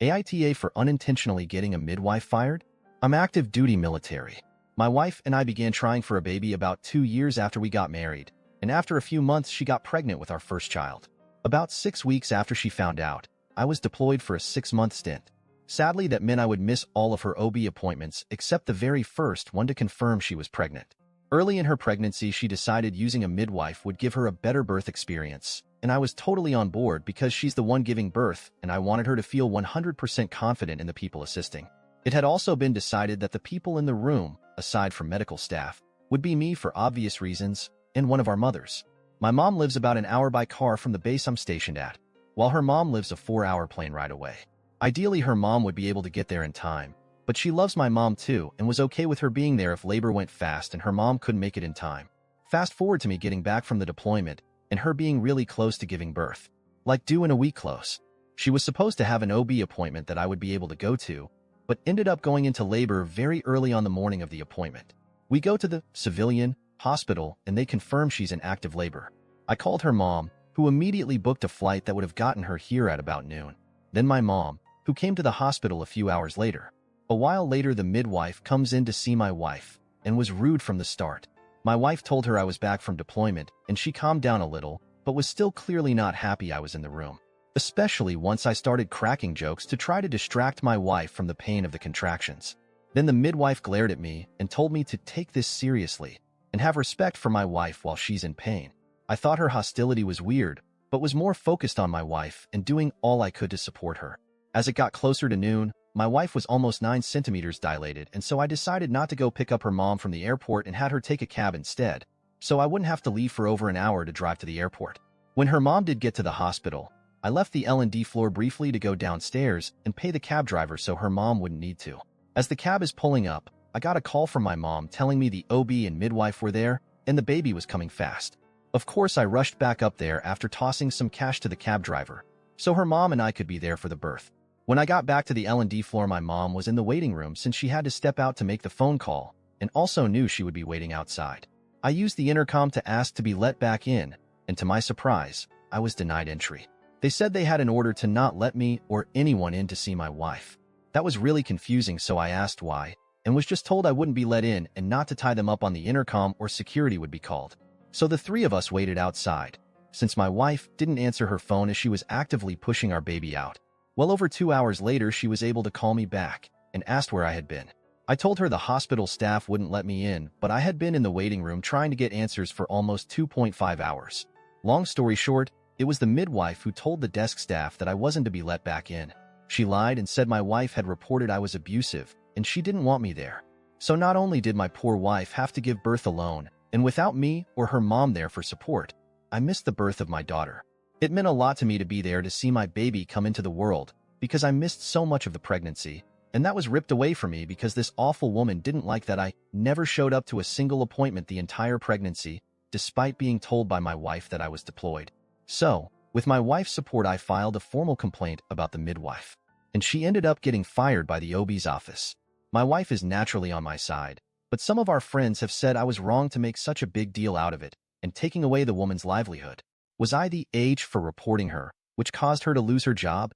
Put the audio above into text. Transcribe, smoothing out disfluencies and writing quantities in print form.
AITA for unintentionally getting a midwife fired? I'm active duty military. My wife and I began trying for a baby about 2 years after we got married, and after a few months she got pregnant with our first child. About 6 weeks after she found out, I was deployed for a 6-month stint. Sadly, that meant I would miss all of her OB appointments except the very first one to confirm she was pregnant. Early in her pregnancy, she decided using a midwife would give her a better birth experience, and I was totally on board because she's the one giving birth and I wanted her to feel 100% confident in the people assisting. It had also been decided that the people in the room, aside from medical staff, would be me for obvious reasons and one of our mothers. My mom lives about an hour by car from the base I'm stationed at, while her mom lives a 4-hour plane ride away. Ideally, her mom would be able to get there in time, but she loves my mom too and was okay with her being there if labor went fast and her mom couldn't make it in time. Fast forward to me getting back from the deployment and her being really close to giving birth. Like due in a week close. She was supposed to have an OB appointment that I would be able to go to, but ended up going into labor very early on the morning of the appointment. We go to the civilian hospital and they confirm she's in active labor. I called her mom, who immediately booked a flight that would have gotten her here at about noon. Then my mom, who came to the hospital a few hours later. A while later, the midwife comes in to see my wife and was rude from the start. My wife told her I was back from deployment and she calmed down a little, but was still clearly not happy I was in the room. Especially once I started cracking jokes to try to distract my wife from the pain of the contractions. Then the midwife glared at me and told me to take this seriously and have respect for my wife while she's in pain. I thought her hostility was weird, but was more focused on my wife and doing all I could to support her. As it got closer to noon, my wife was almost 9 centimeters dilated, and so I decided not to go pick up her mom from the airport and had her take a cab instead, so I wouldn't have to leave for over an hour to drive to the airport. When her mom did get to the hospital, I left the L&D floor briefly to go downstairs and pay the cab driver so her mom wouldn't need to. As the cab is pulling up, I got a call from my mom telling me the OB and midwife were there and the baby was coming fast. Of course, I rushed back up there after tossing some cash to the cab driver, so her mom and I could be there for the birth. When I got back to the L&D floor, my mom was in the waiting room since she had to step out to make the phone call and also knew she would be waiting outside. I used the intercom to ask to be let back in, and to my surprise, I was denied entry. They said they had an order to not let me or anyone in to see my wife. That was really confusing, so I asked why, and was just told I wouldn't be let in and not to tie them up on the intercom or security would be called. So the three of us waited outside, since my wife didn't answer her phone as she was actively pushing our baby out. Well over 2 hours later, she was able to call me back and asked where I had been. I told her the hospital staff wouldn't let me in, but I had been in the waiting room trying to get answers for almost 2.5 hours. Long story short, it was the midwife who told the desk staff that I wasn't to be let back in. She lied and said my wife had reported I was abusive and she didn't want me there. So not only did my poor wife have to give birth alone and without me or her mom there for support, I missed the birth of my daughter. It meant a lot to me to be there to see my baby come into the world because I missed so much of the pregnancy, and that was ripped away from me because this awful woman didn't like that I never showed up to a single appointment the entire pregnancy, despite being told by my wife that I was deployed. So, with my wife's support, I filed a formal complaint about the midwife, and she ended up getting fired by the OB's office. My wife is naturally on my side, but some of our friends have said I was wrong to make such a big deal out of it and taking away the woman's livelihood. Was I the age for reporting her, which caused her to lose her job?